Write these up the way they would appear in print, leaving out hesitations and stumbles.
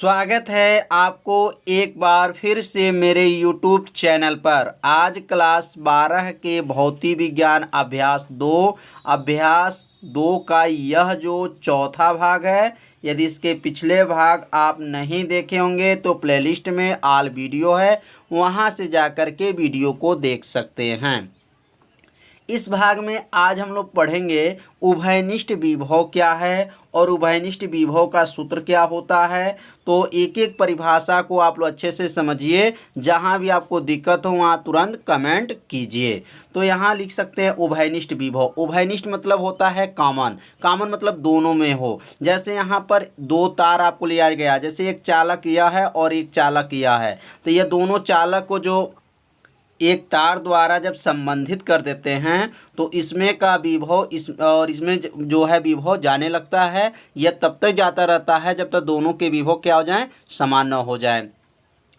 स्वागत है आपको एक बार फिर से मेरे YouTube चैनल पर। आज क्लास 12 के भौतिक विज्ञान अभ्यास 2 का यह जो चौथा भाग है। यदि इसके पिछले भाग आप नहीं देखे होंगे तो प्लेलिस्ट में ऑल वीडियो है, वहां से जाकर के वीडियो को देख सकते हैं। इस भाग में आज हम लोग पढ़ेंगे उभयनिष्ठ विभव क्या है और उभयनिष्ठ विभव का सूत्र क्या होता है। तो एक एक परिभाषा को आप लोग अच्छे से समझिए, जहां भी आपको दिक्कत हो वहां तुरंत कमेंट कीजिए। तो यहां लिख सकते हैं उभयनिष्ठ विभव। उभयनिष्ठ मतलब होता है कॉमन, कॉमन मतलब दोनों में हो। जैसे यहाँ पर दो तार आपको लिया गया, जैसे एक चालक यह है और एक चालक यह है, तो ये दोनों चालक को जो एक तार द्वारा जब संबंधित कर देते हैं तो इसमें का विभव इसमें जो है विभव जाने लगता है। यह तब तक जाता रहता है जब तक दोनों के विभव क्या हो जाए, समान न हो जाए।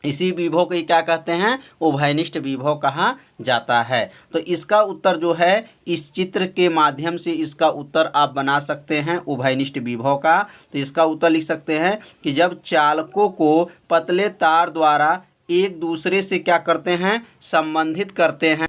इसी विभव को क्या कहते हैं, उभयनिष्ठ विभव कहा जाता है। तो इसका उत्तर जो है इस चित्र के माध्यम से इसका उत्तर आप बना सकते हैं उभयनिष्ठ विभव का। तो इसका उत्तर लिख सकते हैं कि जब चालकों को पतले तार द्वारा एक दूसरे से क्या करते हैं, संबंधित करते हैं,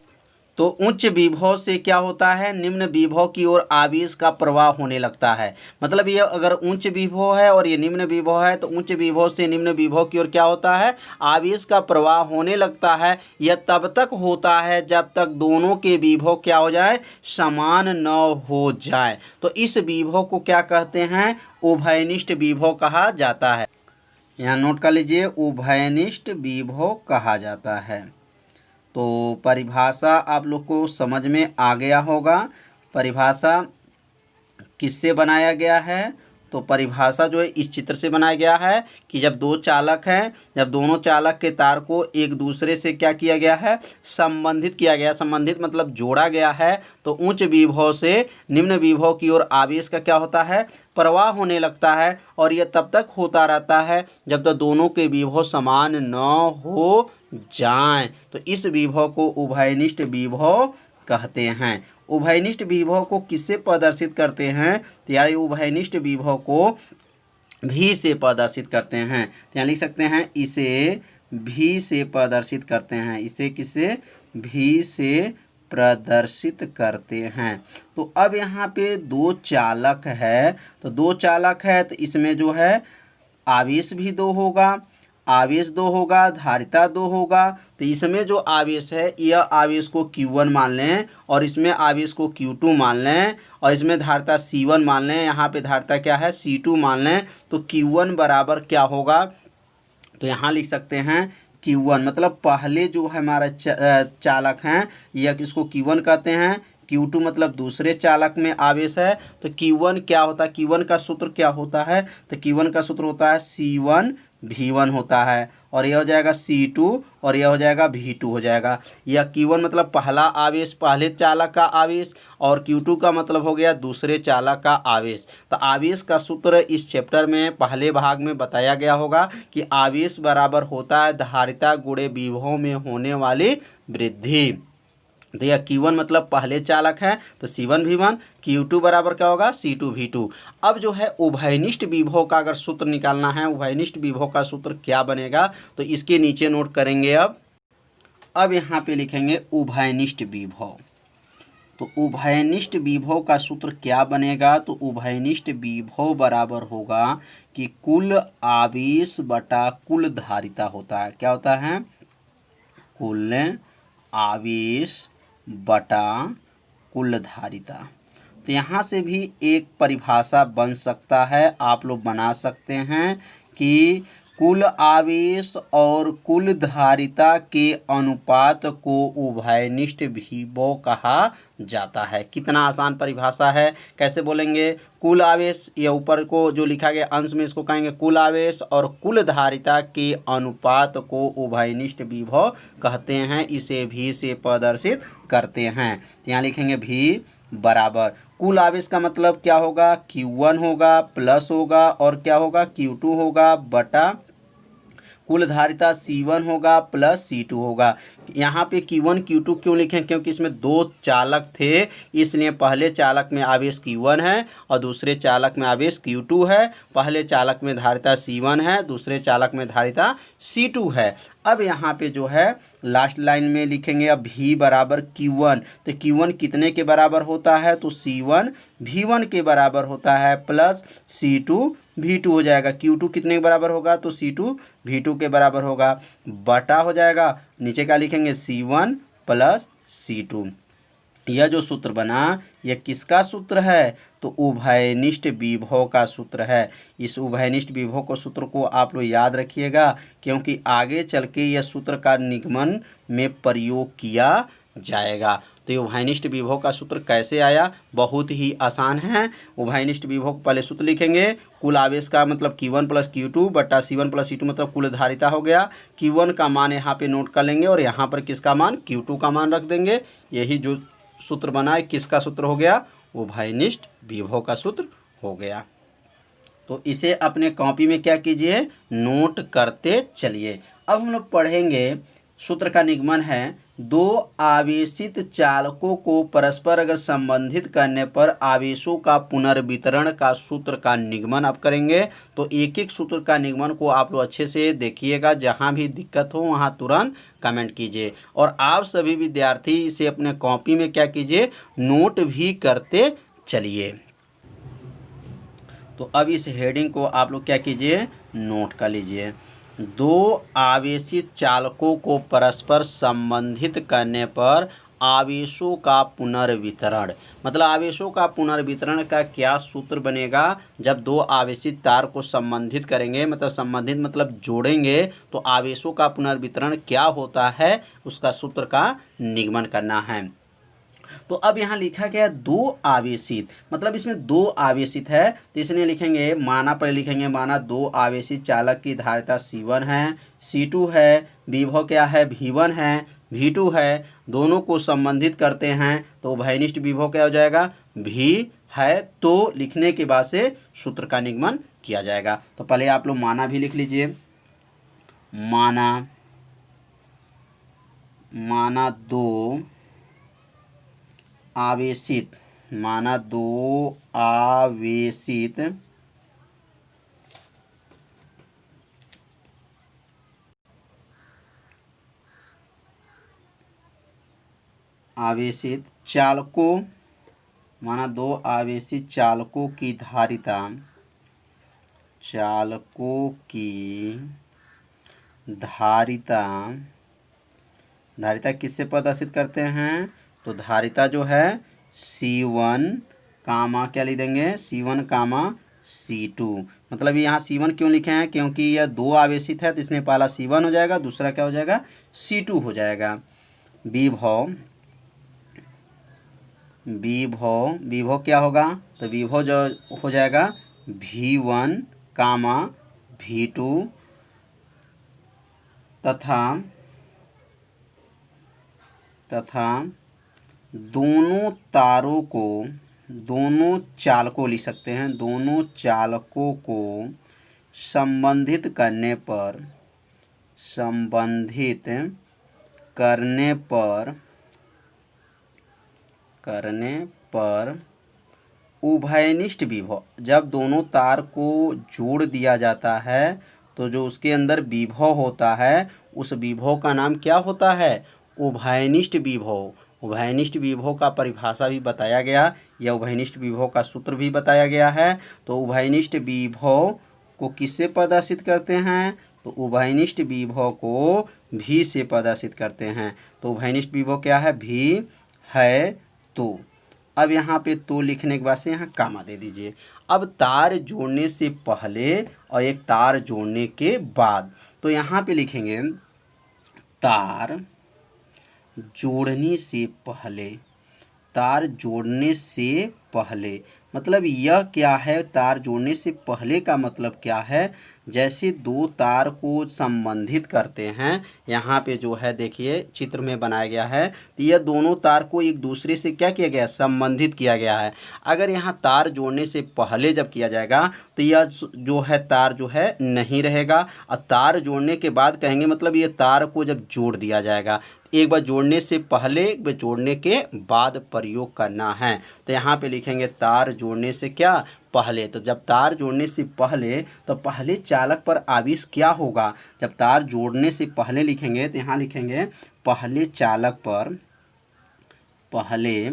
तो उच्च विभव से क्या होता है, निम्न विभव की ओर आवेश का प्रवाह होने लगता है। मतलब ये अगर उच्च विभव है और ये निम्न विभव है तो उच्च विभव से निम्न विभव की ओर क्या होता है, आवेश का प्रवाह होने लगता है। यह तब तक होता है जब तक दोनों के विभव क्या हो जाए, समान न हो जाए। तो इस विभव को क्या कहते हैं, उभयनिष्ठ विभव कहा जाता है। यहाँ नोट कर लीजिए, उभयनिष्ठ विभव कहा जाता है। तो परिभाषा आप लोग को समझ में आ गया होगा। परिभाषा किससे बनाया गया है, तो परिभाषा जो है इस चित्र से बनाया गया है कि जब दो चालक हैं, जब दोनों चालक के तार को एक दूसरे से क्या किया गया है, संबंधित किया गया। संबंधित मतलब जोड़ा गया है। तो उच्च विभव से निम्न विभव की ओर आवेश का क्या होता है, प्रवाह होने लगता है। और यह तब तक होता रहता है जब तक दोनों के विभव समान न हो जाएं। तो इस विभव को उभयनिष्ठ विभव कहते हैं। उभयनिष्ठ विभव को किससे प्रदर्शित करते हैं, तो यार उभयनिष्ठ विभव को भी से प्रदर्शित करते हैं। तो यहाँ लिख सकते हैं इसे भी से प्रदर्शित करते हैं। इसे किसे, भी से प्रदर्शित करते हैं। तो अब यहाँ पे दो चालक है, तो दो चालक है तो इसमें जो है आवेश भी दो होगा, आवेश दो होगा, धारिता दो होगा। तो इसमें जो आवेश है यह आवेश को Q1 मान लें और इसमें आवेश को Q2 मान लें और इसमें धारिता C1 मान लें, यहाँ पे धारिता क्या है, C2 मान लें। तो Q1 बराबर क्या होगा, तो यहाँ लिख सकते हैं Q1 मतलब पहले जो है हमारा चालक हैं यह किसको Q1 कहते हैं। Q2 मतलब दूसरे चालक में आवेश है। तो Q1 क्या होता है, Q1 का सूत्र क्या होता है, तो Q1 का सूत्र होता है C1 V1 होता है और यह हो जाएगा C2 और यह हो जाएगा V2 हो जाएगा। यह Q1 मतलब पहला आवेश, पहले चालक का आवेश, और Q2 का मतलब हो गया दूसरे चालक का आवेश। तो आवेश का सूत्र इस चैप्टर में पहले भाग में बताया गया होगा कि आवेश बराबर होता है धारिता गुणे विभव में होने वाली वृद्धि। तो यह Q1 मतलब पहले चालक है तो C1 V1, Q2 बराबर क्या होगा, C2 V2। अब जो है उभयनिष्ठ विभव का अगर सूत्र निकालना है, उभयनिष्ठ विभव का सूत्र क्या बनेगा, तो इसके नीचे नोट करेंगे। अब यहाँ पे लिखेंगे उभयनिष्ठ विभव। तो उभयनिष्ठ विभव का सूत्र क्या बनेगा, तो उभयनिष्ठ विभव बराबर होगा कि कुल आवेश बटा कुल धारिता होता है। क्या होता है, कुल आवेश बटा कुल धारिता। तो यहाँ से भी एक परिभाषा बन सकता है, आप लोग बना सकते हैं कि कुल आवेश और कुल धारिता के अनुपात को उभयनिष्ठ विभव कहा जाता है। कितना आसान परिभाषा है, कैसे बोलेंगे, कुल आवेश, ये ऊपर को जो लिखा गया अंश में इसको कहेंगे कुल आवेश और कुल धारिता के अनुपात को उभयनिष्ठ विभव कहते हैं। इसे भी से प्रदर्शित करते हैं। तो यहाँ लिखेंगे भी बराबर कुल आवेश का मतलब क्या होगा, Q1 होगा प्लस होगा और क्या होगा, Q2 होगा बटा कुल धारिता C1 होगा प्लस C2 होगा। यहाँ पे Q1 Q2 क्यों लिखें, क्योंकि इसमें दो चालक थे, इसलिए पहले चालक में आवेश Q1 है और दूसरे चालक में आवेश Q2 है। पहले चालक में धारिता C1 है, दूसरे चालक में धारिता C2 है। अब यहाँ पे जो है लास्ट लाइन में लिखेंगे अब V बराबर Q1, तो Q1 कितने के बराबर होता है, तो C1 V1 के बराबर होता है प्लस C2 V2 हो जाएगा। Q2 कितने के बराबर होगा, तो C2 V2 के बराबर होगा, बटा हो जाएगा, नीचे क्या लिखेंगे C1 प्लस C2। यह जो सूत्र बना यह किसका सूत्र है, तो उभयनिष्ठ विभव का सूत्र है। इस उभयनिष्ठ विभव को सूत्र को आप लोग याद रखिएगा, क्योंकि आगे चल के यह सूत्र का निगमन में प्रयोग किया जाएगा। तो ये उभयनिष्ठ विभव का सूत्र कैसे आया, बहुत ही आसान है। उभयनिष्ठ विभव को पहले सूत्र लिखेंगे, कुल आवेश का मतलब Q1 प्लस Q2 बटा C1 प्लस C2 मतलब कुल धारिता हो गया। Q1 का मान यहाँ पे नोट कर लेंगे और यहाँ पर किसका मान, Q2 का मान रख देंगे। यही जो सूत्र बना है किसका सूत्र हो गया, उभयनिष्ठ विभव का सूत्र हो गया। तो इसे अपने कॉपी में क्या कीजिए, नोट करते चलिए। अब हम लोग पढ़ेंगे सूत्र का निगमन है, दो आवेशित चालकों को परस्पर अगर संबंधित करने पर आवेशों का पुनर्वितरण का सूत्र का निगमन आप करेंगे। तो एक एक सूत्र का निगमन को आप लोग अच्छे से देखिएगा, जहां भी दिक्कत हो वहां तुरंत कमेंट कीजिए। और आप सभी विद्यार्थी इसे अपने कॉपी में क्या कीजिए, नोट भी करते चलिए। तो अब इस हेडिंग को आप लोग क्या कीजिए, नोट कर लीजिए। दो आवेशित चालकों को परस्पर संबंधित करने पर आवेशों का पुनर्वितरण, मतलब आवेशों का पुनर्वितरण का क्या सूत्र बनेगा। जब दो आवेशित तार को संबंधित करेंगे, मतलब संबंधित मतलब जोड़ेंगे, तो आवेशों का पुनर्वितरण क्या होता है, उसका सूत्र का निगमन करना है। तो अब यहाँ लिखा गया दो आवेशित, मतलब इसमें दो आवेशित है, तो इसलिए लिखेंगे माना, पहले लिखेंगे माना दो आवेशित चालक की धारिता C1 है, C2 है, विभव क्या है V1 है, V2 है, दोनों को संबंधित करते हैं तो उभयनिष्ठ विभव क्या हो जाएगा, V है। तो लिखने के बाद से सूत्र का निगमन किया जाएगा। तो पहले आप लोग माना भी लिख लीजिए, माना दो आवेशित, माना दो आवेशित चालकों, माना दो आवेशित चालकों की धारिता, चालकों की धारिता किससे प्रदर्शित करते हैं, तो धारिता जो है C1 कामा क्या लिख देंगे, C1 कामा C2। मतलब यहाँ C1 क्यों लिखे हैं, क्योंकि यह दो आवेशित है, तो इसमें पहला C1 हो जाएगा, दूसरा क्या हो जाएगा, C2 हो जाएगा। विभव क्या होगा, तो विभव जो हो जाएगा V1 कामा V2 तथा दोनों तारों को, दोनों चालकों लिख सकते हैं, दोनों चालकों को संबंधित करने पर उभयनिष्ठ विभव, जब दोनों तार को जोड़ दिया जाता है तो जो उसके अंदर विभव होता है उस विभव का नाम क्या होता है, उभयनिष्ठ विभव। उभयनिष्ठ विभव का परिभाषा भी बताया गया, या उभयनिष्ठ विभव का सूत्र भी बताया गया है। तो उभयनिष्ठ विभव को किससे प्रदर्शित करते हैं, तो उभयनिष्ठ विभव को V से प्रदर्शित करते हैं। तो उभयनिष्ठ विभव क्या है, V है। तो अब यहाँ पे तो लिखने के बाद से यहाँ कामा दे दीजिए। अब तार जोड़ने से पहले और एक तार जोड़ने के बाद, तो यहाँ पे लिखेंगे तार जोड़ने से पहले, तार जोड़ने से पहले मतलब यह क्या है, तार जोड़ने से पहले का मतलब क्या है, जैसे दो तार को संबंधित करते हैं, यहाँ पे जो है देखिए चित्र में बनाया गया है, तो यह दोनों तार को एक दूसरे से क्या किया गया, संबंधित किया गया है। अगर यहाँ तार जोड़ने से पहले जब किया जाएगा तो यह जो है तार जो है नहीं रहेगा, और तार जोड़ने के बाद कहेंगे मतलब ये तार को जब जोड़ दिया जाएगा। एक बार जोड़ने से पहले, एक बार जोड़ने के बाद प्रयोग करना है। तो यहाँ पे लिखेंगे तार जोड़ने से क्या, पहले। तो जब तार जोड़ने से पहले, तो पहले चालक पर आवेश क्या होगा, जब तार जोड़ने से पहले लिखेंगे तो यहाँ लिखेंगे पहले चालक पर, पहले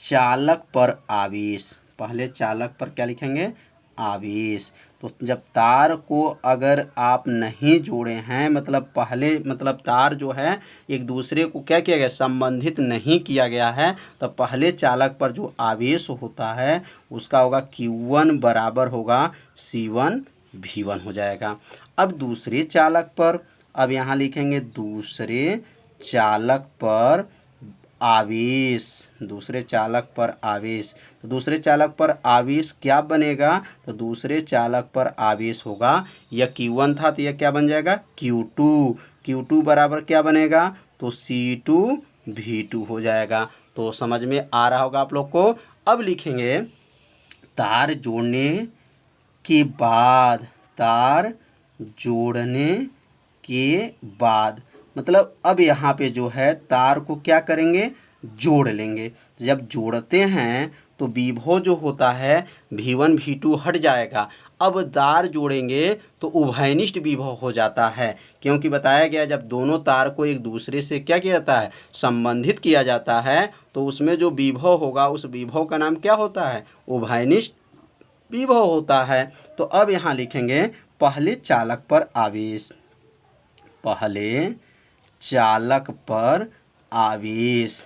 चालक पर आवेश, पहले चालक पर क्या लिखेंगे, आवेश। तो जब तार को अगर आप नहीं जोड़े हैं, मतलब पहले मतलब तार जो है एक दूसरे को क्या किया गया, संबंधित नहीं किया गया है, तो पहले चालक पर जो आवेश होता है उसका होगा Q1 बराबर होगा C1 V1 हो जाएगा। अब दूसरे चालक पर, अब यहाँ लिखेंगे दूसरे चालक पर आवेश, दूसरे चालक पर आवेश। तो दूसरे चालक पर आवेश क्या बनेगा, तो दूसरे चालक पर आवेश होगा, यह Q1 था तो यह क्या बन जाएगा Q2। Q2 बराबर क्या बनेगा, तो C2 V2 हो जाएगा। तो समझ में आ रहा होगा आप लोग को। अब लिखेंगे तार जोड़ने के बाद, तार जोड़ने के बाद मतलब अब यहाँ पे जो है तार को क्या करेंगे, जोड़ लेंगे। तो जब जोड़ते हैं तो विभव जो होता है V1 V2 हट जाएगा। अब तार जोड़ेंगे तो उभयनिष्ठ विभव हो जाता है, क्योंकि बताया गया जब दोनों तार को एक दूसरे से क्या किया जाता है, संबंधित किया जाता है, तो उसमें जो विभव होगा उस विभव का नाम क्या होता है, उभयनिष्ठ विभव होता है। तो अब यहाँ लिखेंगे पहले चालक पर आवेश, पहले चालक पर आवेश।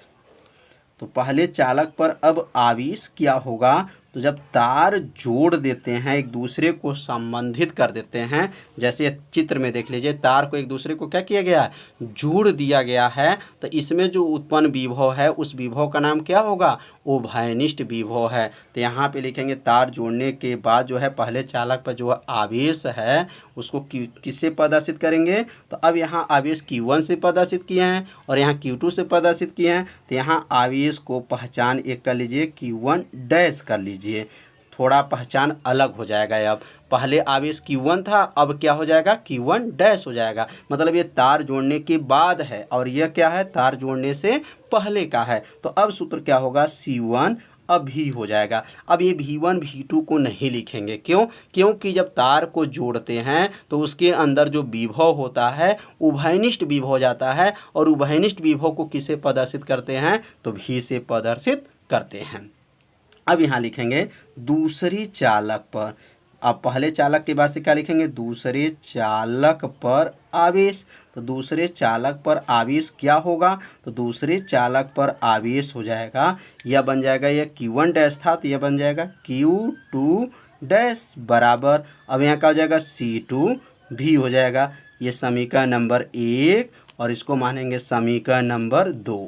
तो पहले चालक पर अब आवेश क्या होगा, तो जब तार जोड़ देते हैं, एक दूसरे को संबंधित कर देते हैं, जैसे चित्र में देख लीजिए तार को एक दूसरे को क्या किया गया है, जोड़ दिया गया है, तो इसमें जो उत्पन्न विभव है उस विभव का नाम क्या होगा, उभयनिष्ठ विभव है। तो यहाँ पे लिखेंगे तार जोड़ने के बाद जो है पहले चालक पर जो आवेश है उसको किससे प्रदर्शित करेंगे, तो अब यहाँ आवेश Q1 से प्रदर्शित किए हैं और यहाँ Q2 से प्रदर्शित किए हैं, तो यहाँ आवेश को पहचान एक कर लीजिए, Q1 डैश कर लीजिए, थोड़ा पहचान अलग हो जाएगा। अब पहले आवेश Q1 था, अब क्या हो जाएगा, Q1 डैश हो जाएगा, मतलब ये तार जोड़ने के बाद है और यह क्या है, तार जोड़ने से पहले का है। तो अब सूत्र क्या होगा, C1 अब भी हो जाएगा। अब ये V1 V2 को नहीं लिखेंगे, क्यों, क्योंकि जब तार को जोड़ते हैं तो उसके अंदर जो विभव होता है उभयनिष्ठ विभव हो जाता है, और उभयनिष्ठ विभव को किसे प्रदर्शित करते हैं, तो V से प्रदर्शित करते हैं। अब यहाँ लिखेंगे दूसरे चालक पर, अब पहले चालक के बाद से क्या लिखेंगे, दूसरे चालक पर आवेश। तो दूसरे चालक पर आवेश क्या होगा, तो दूसरे चालक पर आवेश हो जाएगा, यह बन जाएगा, यह Q1 डैश था तो यह बन जाएगा Q2 डैश बराबर, अब यहाँ क्या हो जाएगा, C2 भी हो जाएगा। ये समीकरण नंबर 1 और इसको मानेंगे समीकरण नंबर 2।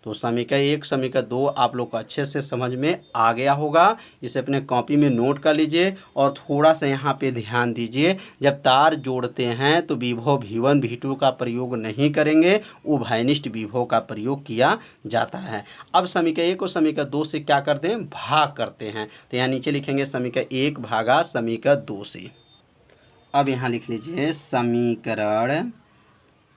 तो समीकरण 1 समीकरण 2 आप लोग को अच्छे से समझ में आ गया होगा। इसे अपने कॉपी में नोट कर लीजिए और थोड़ा सा यहाँ पे ध्यान दीजिए, जब तार जोड़ते हैं तो विभव V1 V2 का प्रयोग नहीं करेंगे, उभयनिष्ठ विभव का प्रयोग किया जाता है। अब समीकरण 1 और समीकरण 2 से क्या करते हैं, भाग करते हैं। तो यहाँ नीचे लिखेंगे समीकरण 1 भागा समीकरण 2 से। अब यहाँ लिख लीजिए समीकरण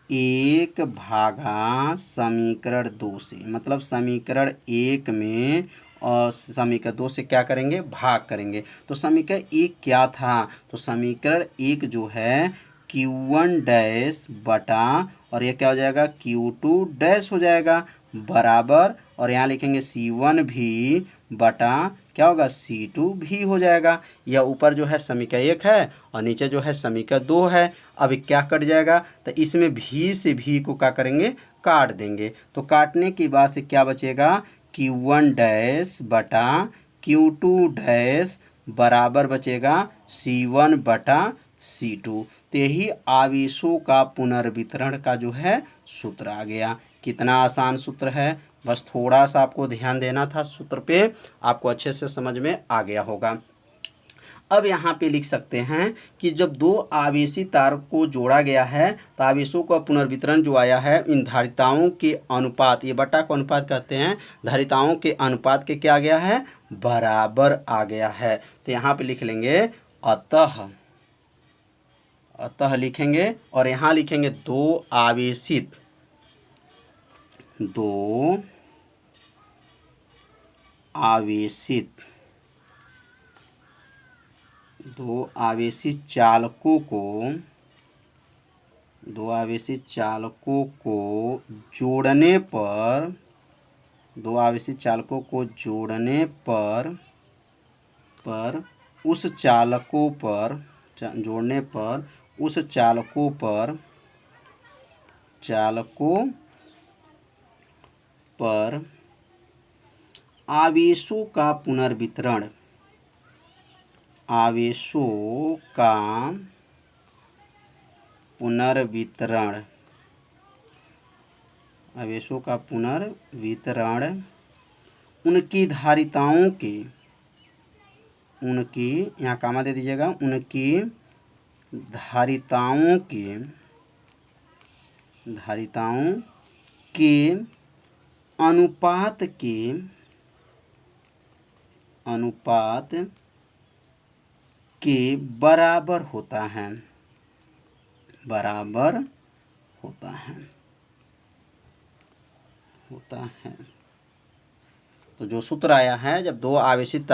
1 भागा समीकरण 2 से, मतलब समीकरण 1 में और समीकरण 2 से क्या करेंगे, भाग करेंगे। तो समीकरण 1 क्या था, तो समीकरण 1 जो है Q1 डैश बटा, और ये क्या हो जाएगा, Q2 डैश हो जाएगा बराबर, और यहाँ लिखेंगे C1 भी बटा क्या होगा, C2 भी हो जाएगा। यह ऊपर जो है समीकरण 1 है और नीचे जो है समीकरण 2 है। अब क्या कट जाएगा, तो इसमें भी से भी को क्या करेंगे, काट देंगे। तो काटने के बाद से क्या बचेगा, Q1 डैश बटा Q2 डैश बराबर बचेगा C1 बटा C2। तो यही आवेशों का पुनर्वितरण का जो है सूत्र आ गया। कितना आसान सूत्र है, बस थोड़ा सा आपको ध्यान देना था सूत्र पे, आपको अच्छे से समझ में आ गया होगा। अब यहाँ पे लिख सकते हैं कि जब दो आवेशी तार को जोड़ा गया है तो आवेशों का पुनर्वितरण जो आया है इन धारिताओं के अनुपात, ये बटा को अनुपात कहते हैं, धारिताओं के अनुपात के क्या आ गया है, बराबर आ गया है। तो यहाँ पे लिख लेंगे अतः, अतः लिखेंगे और यहाँ लिखेंगे दो आवेशित दो आवेशित चालकों को जोड़ने पर, दो आवेशित चालकों को जोड़ने पर उस चालकों पर जोड़ने पर उस चालकों पर आवेशों का पुनर्वितरण, आवेशों का पुनर्वितरण उनकी धारिताओं के, उनकी यहाँ कामा दे दीजिएगा, उनकी धारिताओं के अनुपात के बराबर होता है, तो जो सूत्र आया है, जब दो आवेशित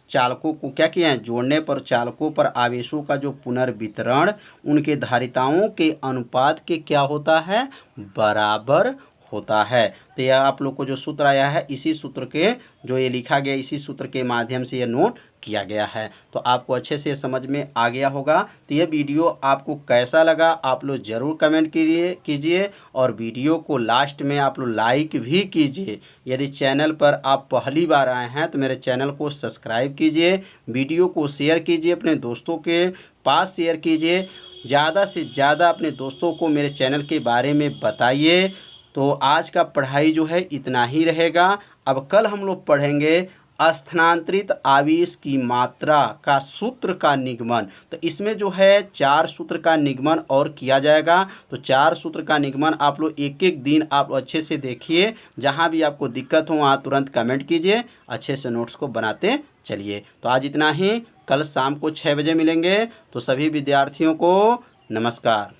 चालकों को क्या किया है, जोड़ने पर चालकों पर आवेशों का जो पुनर्वितरण उनके धारिताओं के अनुपात के क्या होता है, बराबर होता है। तो यह आप लोग को जो सूत्र आया है, इसी सूत्र के जो ये लिखा गया, इसी सूत्र के माध्यम से यह नोट किया गया है। तो आपको अच्छे से समझ में आ गया होगा। तो यह वीडियो आपको कैसा लगा आप लोग ज़रूर कमेंट कीजिए और वीडियो को लास्ट में आप लोग लाइक भी कीजिए। यदि चैनल पर आप पहली बार आए हैं तो मेरे चैनल को सब्सक्राइब कीजिए, वीडियो को शेयर कीजिए, अपने दोस्तों के पास शेयर कीजिए, ज़्यादा से ज़्यादा अपने दोस्तों को मेरे चैनल के बारे में बताइए। तो आज का पढ़ाई जो है इतना ही रहेगा। अब कल हम लोग पढ़ेंगे स्थानांतरित आवेश की मात्रा का सूत्र का निगमन। तो इसमें जो है 4 सूत्र का निगमन और किया जाएगा। तो 4 सूत्र का निगमन आप लोग एक एक दिन आप अच्छे से देखिए, जहां भी आपको दिक्कत हो वहां तुरंत कमेंट कीजिए, अच्छे से नोट्स को बनाते चलिए। तो आज इतना ही, कल शाम को 6 बजे मिलेंगे। तो सभी विद्यार्थियों को नमस्कार।